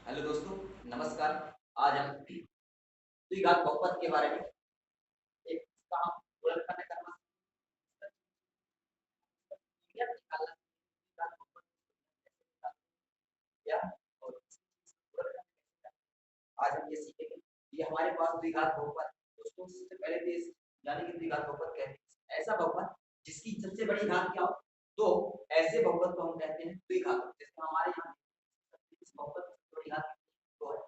Hello दोस्तों, नमस्कार। आज हम द्विघात बहुपद के बारे में एक इसका हम गुणनखंड करना या निकालना द्विघात बहुपद कैसे निकालते हैं या और गुणनखंड कैसे करते हैं। आज हम ये सीखेंगे। ये हमारे पास द्विघात बहुपद दोस्तों सबसे पहले तो यानी कि द्विघात बहुपद कहते हैं ऐसा बहुपद जिसकी सबसे बड़ी घात क्या हो। तो ऐसे बहुपद को हम कहते हैं द्विघात। जैसे हमारे यहाँ इस बहुपद की सबसे बड़ी घात तो है,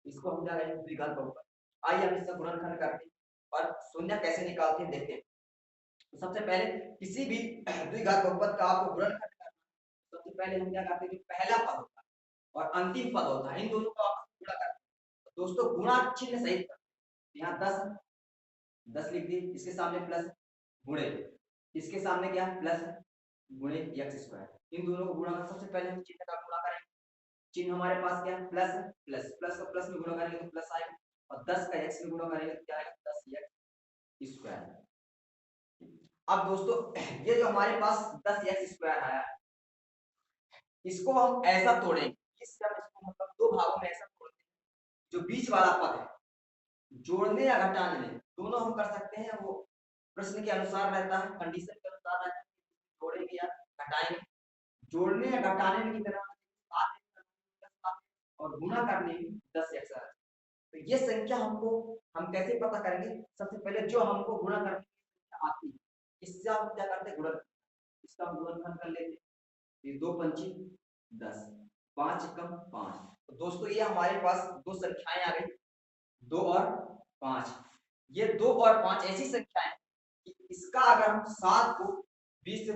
इसको हम क्या कहेंगे द्विघात बहुपद। आइए हम इसका गुणनखंड करते हैं और शून्य कैसे निकालते हैं देखते हैं। तो सबसे पहले किसी भी द्विघात बहुपद का आपको गुणनखंड करना है। सबसे पहले हम क्या करते हैं, जो पहला पद होता है और अंतिम पद होता है इन दोनों को आपस में गुणा करते हैं। तो दोस्तों गुणा चिन्ह सहित करते हैं। यहाँ 10 लिख दिए, इसके सामने प्लस गुणे, इसके सामने क्या प्लस गुणे एक्स स्क्वायर। इन दोनों को गुणा कर सबसे पहले हम चिन्ह का गुणा करेंगे। चिन्ह हमारे पास क्या है प्लस है, प्लस प्लस का प्लस में गुणा करेंगे तो प्लस आएगा और 10 का x में गुणा करेंगे तो क्या आएगा 10x स्क्वायर। अब दोस्तों ये जो हमारे पास 10x स्क्वायर आया है इसको हम ऐसा तोड़ेंगे, इस हम इसको मतलब दो भागों में ऐसा तोड़ते हैं। जो बीच वाला पद है जोड़ने या घटाने में दोनों हम कर सकते हैं, वो प्रश्न के अनुसार रहता है, कंडीशन के अनुसार रहता है, जोड़ेंगे या घटाएंगे। जोड़ने या घटाने में कितना और गुणा करने में 10x आ। तो ये संख्या हमको हम कैसे पता करेंगे, सबसे पहले जो हमको गुणा करने की संख्या आती है इससे हम क्या करते हैं गुणन, इसका हम गुणनखंड कर लेते हैं। ये 2 पंची 10, 5 एकम 5। तो दोस्तों ये हमारे पास दो संख्याएं आ गई 2 और 5। ये 2 और 5 ऐसी संख्याएं कि इसका अगर हम 7 को 20 से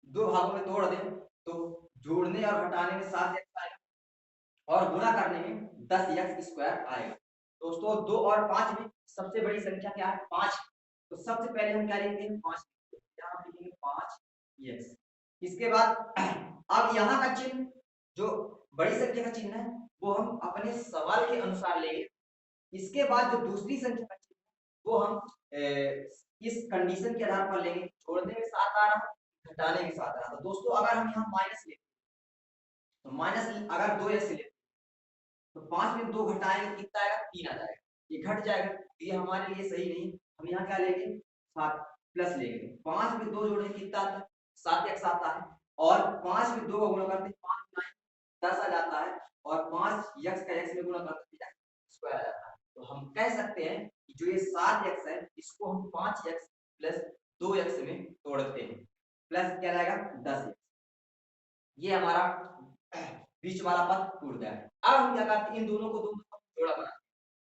दो भागों में तोड़ दें तो जोड़ने और घटाने में 7x आएगा और गुणा करने में 10x स्क्वायर आएगा। दोस्तों 2 और 5 में सबसे बड़ी संख्या क्या है 5। तो सबसे पहले हम क्या लिखते हैं 5, यहाँ लिखेंगे 5x। इसके बाद अब यहाँ का चिन्ह जो बड़ी संख्या का चिन्ह है वो हम अपने सवाल के अनुसार लेंगे। इसके बाद जो दूसरी संख्या का चिन्ह है वो हम इस कंडीशन के आधार पर लेंगे, जोड़ने में 7 आ रहा घटाने में 7 आ रहा। तो दोस्तों अगर हम यहाँ माइनस लेते तो माइनस अगर 2x लेते तो 5 में 2 घटाएंगे कितना आएगा 3 आ जाएगा, ये घट जाएगा तो ये हमारे लिए सही नहीं। हम यहाँ क्या लेंगे 7 प्लस लेंगे, 5 में 2 जोड़ेंगे कितना आता है 7x आता है और 5 में 2 का गुणा करते हैं 5 9 10 आ जाता है और 5x का x में गुणा करते हैं स्क्वायर आ जाता है। तो हम कह सकते हैं कि जो ये 7x है इसको हम 5x प्लस 2x में तोड़ते हैं, प्लस क्या आएगा 10x। ये हमारा बीच वाला पद टूट गया। अब हम क्या करते हैं इन दोनों को जोड़ा बनाते हैं।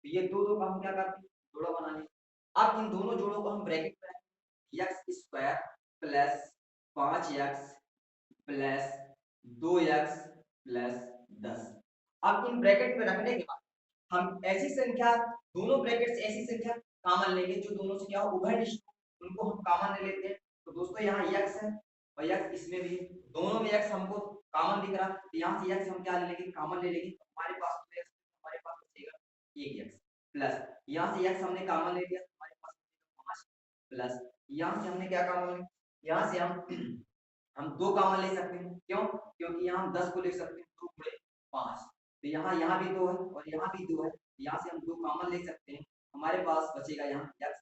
तो ये दो का हम क्या करते हैं जोड़ा बना लें। अब इन दोनों जोड़ों को हम ब्रैकेट में x square plus 5x plus 2x plus 10। अब इन ब्रैकेट में रखने के बाद हम ऐसी संख्या दोनों ब्रैकेट से ऐसी संख्या कॉमन लेंगे जो दोनों से क्या हो उभयनिष्ठ उनको हम कॉमन ले लेते हैं। तो दोस्तों यहाँ x है और x इसमें भी दोनों में x हमको कॉमन दिख रहा है तो यहाँ से x हम क्या ले लेंगे कॉमन ले लेंगे। हमारे पास तो x हमारे पास बचेगा 1x प्लस यहाँ से x हमने कॉमन ले लिया हमारे पास 5 प्लस यहाँ से हमने क्या कॉमन लिया, यहाँ से हम 2 कॉमन ले सकते हैं। क्यों, क्योंकि यहाँ हम 10 को लिख सकते हैं 2 गुणे 5। तो यहाँ भी 2 है और यहाँ भी 2 है, यहाँ से हम 2 कॉमन ले सकते हैं। हमारे पास बचेगा यहाँ x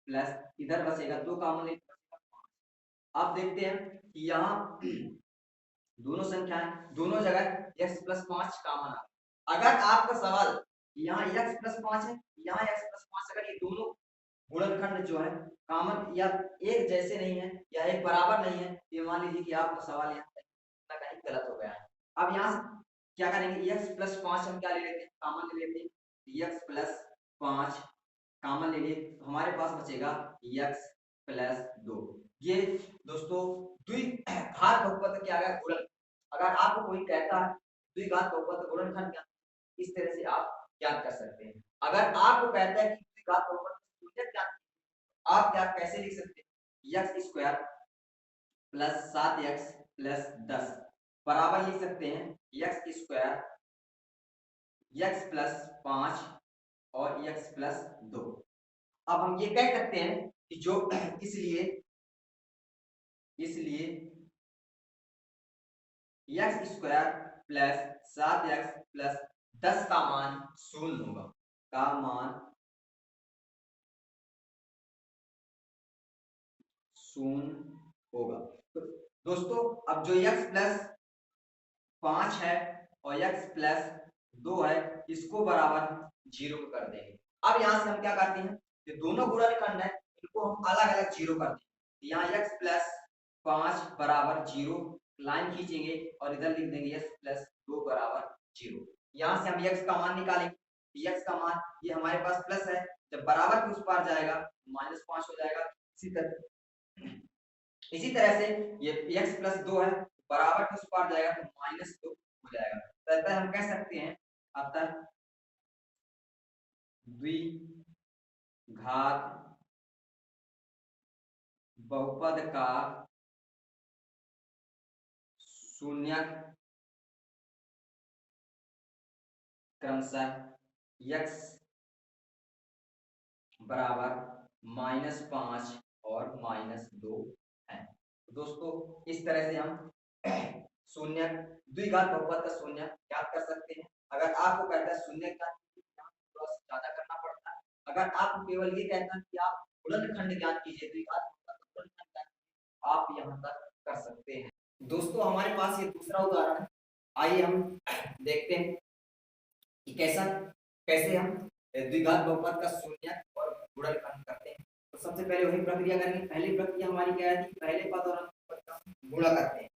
प्लस इधर बचेगा 2 कॉमन ले बचेगा 5। अब देखते हैं कि यहाँ दोनों संख्याएं दोनों जगह x प्लस 5 कॉमन आ। अगर आपका सवाल यहाँ x प्लस 5 है यहाँ x प्लस 5 अगर ये दोनों गुणनखंड जो है कॉमन या एक जैसे नहीं है या एक बराबर नहीं है ये मान लीजिए कि आपका सवाल यहाँ कहीं ना कहीं गलत हो गया है। अब यहाँ क्या करेंगे x प्लस 5 हम क्या ले लेते हैं कॉमन ले लेते हैं, x प्लस 5 कॉमन ले लिए हमारे पास बचेगा x प्लस 2। ये दोस्तों द्विघात बहुपद क्या है गुणन। अगर आपको कोई कहता है द्विघात बहुपद गुणनखंड क्या इस तरह से आप ज्ञात कर सकते हैं। अगर आपको कहता है कि द्विघात बहुपद शून्य क्या आप क्या कैसे लिख सकते हैं x square plus 7x plus 10 बराबर लिख सकते हैं x स्क्वायर x प्लस 5 और x प्लस 2। अब हम ये कह सकते हैं कि जो इसलिए x square plus 7x plus 10 का मान 0 होगा, का मान 0 होगा। तो दोस्तों अब जो x प्लस 5 है और x प्लस 2 है, इसको बराबर 0 कर देंगे। अब यहाँ से हम क्या करते हैं, ये दोनों गुणनखंड है, इनको हम अलग अलग 0 कर देंगे। यहाँ x प्लस 5 बराबर 0 लाइन खींचेंगे और इधर लिख देंगे x प्लस 2 बराबर 0। यहाँ से हम x का मान निकालेंगे। x का मान ये हमारे पास प्लस है, जब बराबर के उस पार जाएगा -5 हो जाएगा। इसी तरह से ये x प्लस 2 है, बराबर के उस पार जाएगा तो -2 हो जाएगा। तो अतः हम कह सकते हैं अतः द्विघात बहुपद का शून्यक क्रमशः x बराबर -5 और -2 है। तो दोस्तों इस तरह से हम शून्य द्विघात बहुपद का शून्य ज्ञात कर सकते हैं। अगर आपको कहता है शून्य ज्ञात थोड़ा ज्यादा करना पड़ता है। अगर आपको केवल ये कहता है कि आप गुणनखंड ज्ञात कीजिए, द्विघात बहुपद का गुणनखंड ज्ञात कीजिए, आप यहाँ तक कर सकते हैं। दोस्तों हमारे पास ये दूसरा उदाहरण है, आइए हम देखते हैं कि कैसे हम द्विघात बहुपद का शून्य और गुणनखंड करते हैं। तो सबसे पहले वही प्रक्रिया करेंगे। पहली प्रक्रिया हमारी क्या है, पहले पद और अंतिम पद का गुणा करते हैं।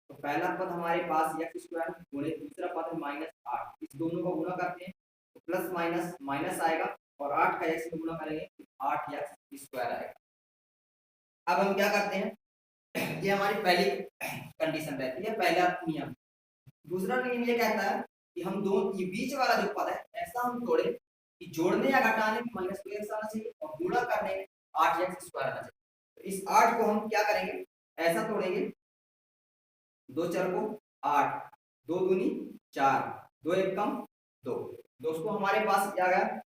तो पहला पद हमारे पास x स्क्वायर गुणे दूसरा पद है -8, इस दोनों को गुणा करते हैं तो प्लस माइनस माइनस आएगा और 8 का x में गुणा करेंगे तो 8x स्क्वायर आएगा। अब हम क्या करते हैं, ये हमारी पहली कंडीशन रहती है, पहला नियम। दूसरा नियम ये कहता है कि हम दोनों ये बीच वाला जो पद है ऐसा हम तोड़े कि जोड़ने या घटाने में -2x आना चाहिए और गुणा करने में 8x स्क्वायर आना चाहिए। तो इस 8 को हम क्या करेंगे, ऐसा तोड़ेंगे, 2 4 को 8, 2 दूनी 4, 2 1 कम 2। दोस्तों हमारे पास क्या गया,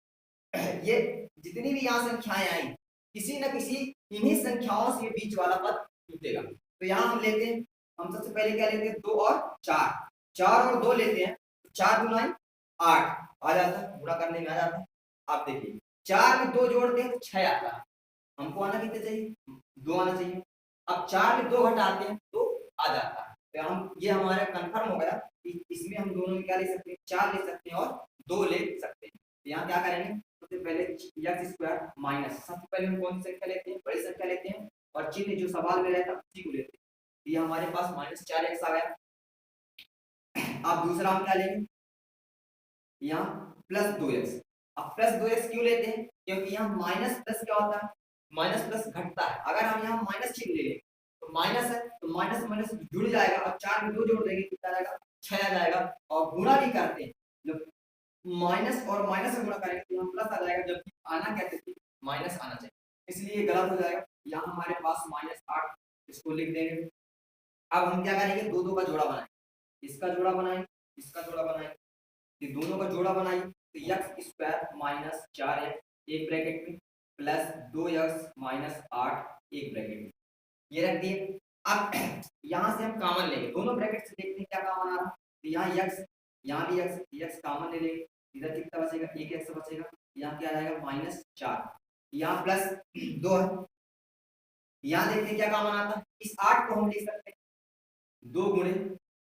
ये जितनी भी यहाँ संख्याएं आई किसी न किसी इन्हीं संख्याओं से ये बीच वाला पद टूटेगा। तो यहाँ हम लेते हैं, हम सबसे पहले क्या लेते हैं, 2 और 4, 4 और 2 लेते हैं, 4 दूना 8 आ जाता है, गुणा करने में आ जाता है। आप देखिए 4 में 2 जोड़ते हैं तो 6 आता है, हमको आना कितने चाहिए, 2 आना चाहिए। अब 4 में 2 घटाते हैं तो आ जाता है। तो हम ये हमारा कंफर्म हो गया कि इसमें हम दोनों में क्या ले सकते हैं, 4 ले सकते हैं और 2 ले सकते हैं। तो यहाँ क्या करेंगे, सबसे पहले x स्क्वायर माइनस, सबसे पहले हम कौन सी संख्या लेते हैं, बड़ी संख्या लेते हैं और चिन्ह जो सवाल में रहता है उसी को लेते हैं। ये हमारे पास -4x आ गया। अब दूसरा हम क्या लेंगे, यहाँ +2x। अब +2x क्यों लेते हैं, क्योंकि यहाँ माइनस प्लस क्या होता है, माइनस प्लस घटता है। अगर हम यहाँ माइनस चिन्ह ले लें तो माइनस है तो माइनस माइनस जुड़ जाएगा और 4 में 2 जोड़ देंगे कितना आएगा, 6 आ जाएगा। और गुणा भी करते हैं, जब माइनस और माइनस से गुणा करेंगे तो हम प्लस आ जाएगा, जबकि आना कहते थे माइनस आना चाहिए, इसलिए गलत हो जाएगा। यहाँ हमारे पास -8, इसको लिख देंगे। अब हम क्या करेंगे, दो का जोड़ा बनाएंगे, इसका जोड़ा बनाएंगे, इसका जोड़ा बनाएंगे, ये दोनों का जोड़ा बनाइए तो x स्क्वायर माइनस 4x एक ब्रैकेट में प्लस 2x माइनस 8 एक ब्रैकेट में, ये रख दिए। अब यहाँ से हम कॉमन लेंगे, दोनों ब्रैकेट से देखते हैं क्या कॉमन आ रहा है। तो यहाँ x, यहाँ भी x कॉमन ले लेंगे, इधर कितना बचेगा, एक x बचेगा, यहाँ क्या आएगा -4, यहाँ प्लस 2 है। यहाँ देखते हैं क्या कॉमन आता है, इस 8 को हम लिख सकते हैं 2 गुणे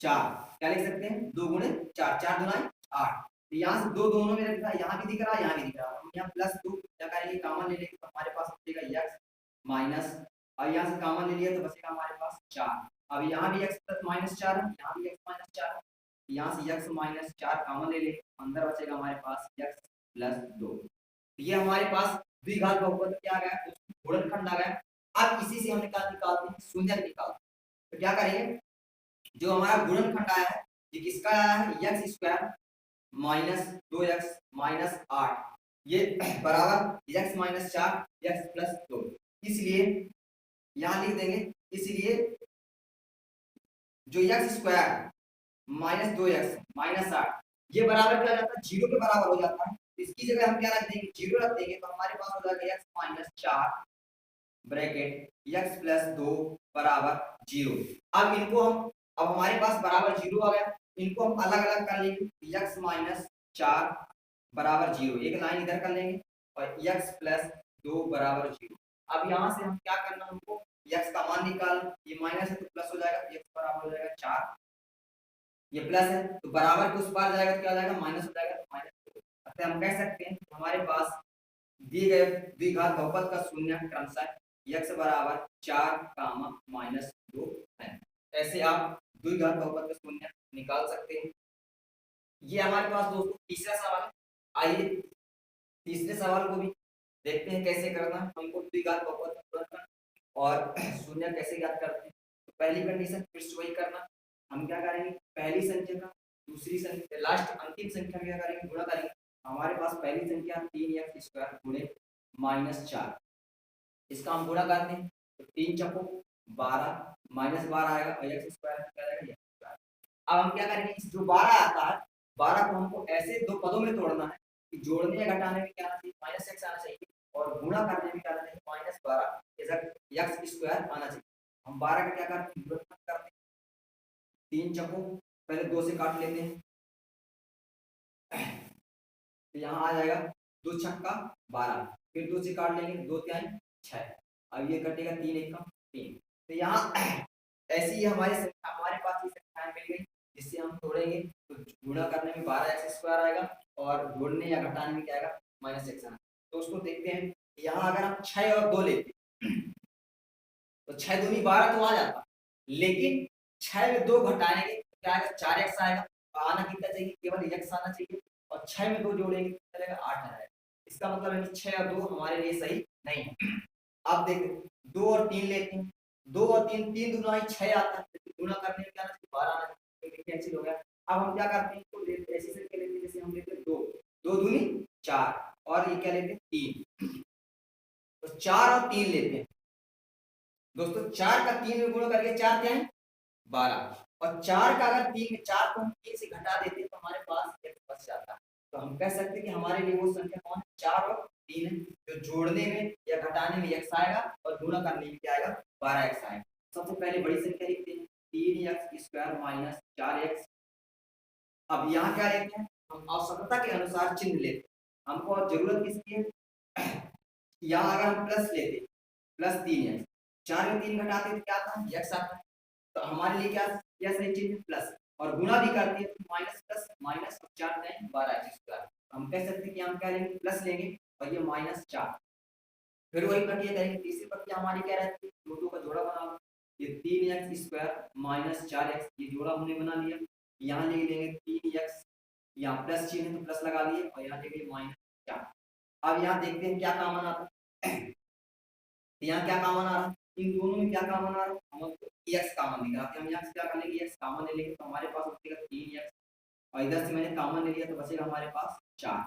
4, क्या लिख सकते हैं, 2 गुणे 4, 4 दूना 8। तो यहाँ से 2 दोनों में रखा, यहाँ भी दिख रहा है, यहाँ भी दिख रहा है। हम यहाँ +2 क्या करेंगे, कॉमन ले लेंगे तो हमारे पास बचेगा x माइनस, और यहाँ से कॉमन ले लिया तो बचेगा हमारे पास 4। अब यहाँ भी x -4 है, यहाँ भी x -4 है, यहाँ से x -4 कॉमन ले लेंगे, अंदर बचेगा हमारे पास x +2। ये हमारे पास द्विघात बहुपद क्या आ गया, गुणनखंड आ गया। अब इसी से हम निकालते हैं शून्य निकालते हैं। तो क्या करेंगे, जो हमारा गुणनखंड आया है ये किसका आया है, x स्क्वायर -2x -8, ये बराबर x -4 x +2। इसलिए यहाँ लिख देंगे, इसलिए जो x स्क्वायर -2x -8 ये बराबर क्या जाता है, 0 के बराबर हो जाता है। इसकी जगह हम क्या रख देंगे, 0 रख देंगे तो हमारे पास हो जाएगा x -4 ब्रैकेट x +2 बराबर 0। अब इनको हम, अब हमारे पास बराबर 0 आ गया, इनको हम अलग अलग कर लेंगे, x 4 बराबर 0, एक लाइन इधर कर लेंगे और x प्लस 2 बराबर 0। अब यहाँ से हम क्या करना, हमको x का मान निकालना, ये माइनस है तो प्लस हो जाएगा, x बराबर हो जाएगा 4, ये प्लस है तो बराबर के उस पार जाएगा तो क्या हो जाएगा, माइनस हो जाएगा, तो माइनस। अतः हम कह सकते हैं हमारे पास दिए गए द्विघात बहुपद का शून्य क्रमशः x बराबर 4 कामा माइनस 2 है। ऐसे आप द्विघात बहुपद का शून्य निकाल सकते हैं। ये हमारे पास दोस्तों तीसरा सवाल है। आइए तीसरे सवाल को भी देखते हैं कैसे करना है। हमको द्विघात बहुपद का गुणन करना और शून्य कैसे ज्ञात करते हैं। तो पहली कंडीशन फिर से वही करना, हम क्या करेंगे, पहली संख्या का दूसरी संख्या लास्ट अंतिम संख्या क्या करेंगे, गुणा करेंगे। हमारे पास पहली संख्या 3x² गुणे -4, इसका हम गुणा करते हैं तो 3 चौको 12 -12 आएगा और x² क्या आएगा, x²। अब हम क्या करेंगे, इस जो 12 आता है 12 को हमको ऐसे दो पदों में तोड़ना है कि जोड़ने या घटाने में क्या आना चाहिए, -x आना चाहिए और गुणा करने में क्या आना चाहिए, -12 x² आना चाहिए। हम 12 का क्या करते हैं, गुणन करते हैं, 3 चौको पहले 2 से काट लेते हैं तो यहाँ आ जाएगा 2 छक्का 12, फिर 2 से काट लेंगे, 2 तिहाई 6, अब ये कटेगा 3 एक का 3। तो यहाँ ऐसी ही हमारे पास ये संख्याएं मिल गई जिससे हम तोड़ेंगे तो गुणा करने में 12x² आएगा और जोड़ने या घटाने में क्या आएगा, -x आएगा। तो उसको देखते हैं, यहाँ अगर हम 6 और 2 लेते तो 6 दूनी 12 तो आ जाता, लेकिन 6 में 2 घटाएंगे तो क्या आएगा, 4x आएगा। आना कितना चाहिए, केवल x आना चाहिए और 6 में 2 जोड़ेंगे तो चलेगा 8 आ जाएगा। इसका मतलब है कि 6 और 2 हमारे लिए सही नहीं है। अब देखो 2 और 3 लेते हैं, 2 और 3, 3 दूना 6 आता है, गुणा करने में क्या आना चाहिए, 12 आना चाहिए, कैंसिल हो गया। अब हम क्या करते हैं, इसको लेते ऐसे करके लेते हैं, जैसे हम लेते हैं 2, 2 दूनी 4 और ये क्या लेते हैं 3, तो 4 और 3 लेते हैं दोस्तों। 4 का 3 में गुणा करके 4 क्या है 12, और 4 का अगर 3 में 4 को हम 3 से घटा देते हैं तो हमारे पास x बच जाता है। तो हम कह सकते हैं कि हमारे लिए वो संख्या कौन है, 4 और 3 है, जो जोड़ने में या घटाने में x आएगा और गुणा करने में क्या आएगा, 12x आएगा। सबसे पहले बड़ी संख्या लिखते हैं, 3x² - 4x। अब यहाँ क्या लेते हैं, हम आवश्यकता के अनुसार चिन्ह लेते हैं। हमको जरूरत किसकी है, यहाँ अगर हम प्लस लेते +3x, 4 में 3 घटाते तो क्या आता है, x आता है। तो हमारे लिए क्या सही चीज है, प्लस, और गुणा भी करते हैं तो minus plus minus, 4 time 12x²। हम कह सकते हैं कि हम क्या लेंगे, प्लस लेंगे और ये -4, फिर वही प्रक्रिया करेंगे। तीसरी प्रक्रिया हमारी क्या रहती है, दो का जोड़ा बनाओ, ये 3x² - 4x, ये जोड़ा हमने बना लिया। यहाँ लिख लेंगे 3x, यहाँ प्लस चिन्ह है तो प्लस लगा लिए और यहाँ लिख लिए -4। अब यहाँ देखते हैं क्या कॉमन आता है, यहाँ क्या कॉमन आ रहा है, इन दोनों में क्या कॉमन आ रहा है, हमको x कॉमन दिख रहा है। हम यहाँ से क्या कर लेंगे, x कॉमन ले लेंगे तो हमारे पास बचेगा 3x और इधर से मैंने कॉमन ले लिया तो बचेगा हमारे पास 4।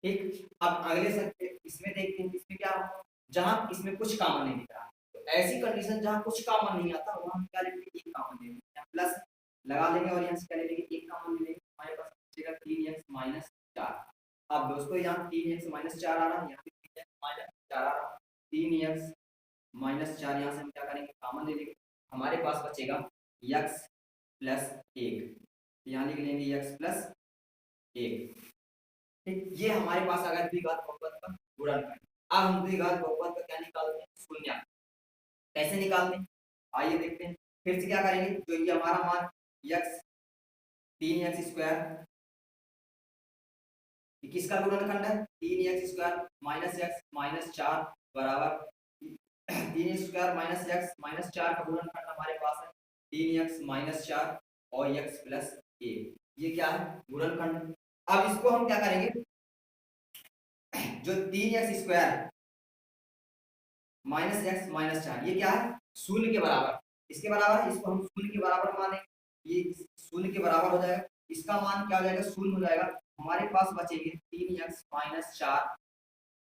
ठीक, अब अगले से इसमें देखते हैं, इसमें क्या होगा, जहां इसमें कुछ कॉमन नहीं दिख रहा, तो ऐसी कंडीशन जहां कुछ कॉमन नहीं आता वहां हम क्या लेंगे, एक कॉमन ले लेंगे, प्लस लगा लेंगे और यहाँ से क्या ले लेंगे, एक कॉमन ले लेंगे, हमारे पास बचेगा 3x - 4। अब दोस्तों यहाँ 3x - 4 आ रहा है, यहाँ पे 3x - 4 आ रहा है, 3x - 4 यहाँ से हम क्या करेंगे, कॉमन ले लेंगे, हमारे पास बचेगा x + 1, यहाँ लिख लेंगे x + 1। ठीक, ये हमारे पास अगर द्विघात बहुपद का गुणन है। अब हम द्विघात बहुपद का क्या निकालते हैं, शून्य। कैसे निकालते हैं, आइए देखते हैं। फिर से क्या करेंगे, जो ये हमारा मान x 3x² किसका गुणनखंड है, 3x² - x - 4 बराबर 3x² - x - 4 का गुणनखंड हमारे पास है 3x - 4 और x + 1। ये क्या है, गुणनखंड। अब इसको हम क्या करेंगे, जो 3x² -x - 4 ये क्या है, शून्य के बराबर, इसके बराबर है, इसको हम शून्य के बराबर माने, ये शून्य के बराबर हो जाएगा, इसका मान क्या हो जाएगा, शून्य हो जाएगा। हमारे पास बचेंगे 3x - 4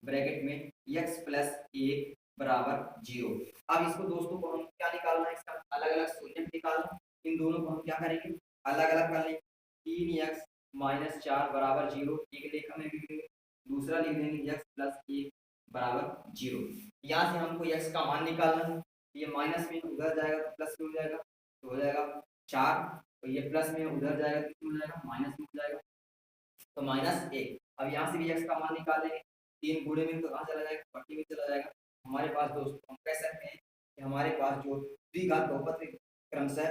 ब्रैकेट में x + 1 बराबर 0। अब इसको दोस्तों को हम क्या निकालना है, इसका अलग अलग शून्य निकालना है। इन दोनों को हम क्या करेंगे, अलग अलग कर लेंगे, 3x - 4 बराबर 0, एक लेखा में लिख लेंगे, दूसरा लिख देंगे x + 1 बराबर 0। यहाँ से हमको x का मान निकालना है, ये माइनस में उधर जाएगा तो प्लस में हो जाएगा, तो हो जाएगा 4, और ये प्लस में उधर जाएगा तो हो जाएगा माइनस में हो जाएगा। तो -1। अब यहाँ से भी x का मान निकालेंगे, 3 गुणे में तो कहाँ चला जाएगा, पट्टी में चला जाएगा। हमारे पास दोस्तों हम कह सकते हैं कि हमारे पास जो द्विघात बहुपद क्रमशः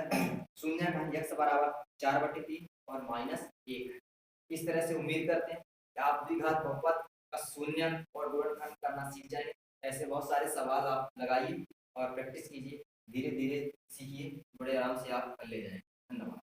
शून्य का x बराबर 4/3 और -1। इस तरह से उम्मीद करते हैं कि आप द्विघात बहुपद का शून्य और गुणनखंड करना सीख जाएंगे। ऐसे बहुत सारे सवाल आप लगाइए और प्रैक्टिस कीजिए, धीरे धीरे सीखिए, बड़े आराम से आप कर ले जाएंगे। धन्यवाद।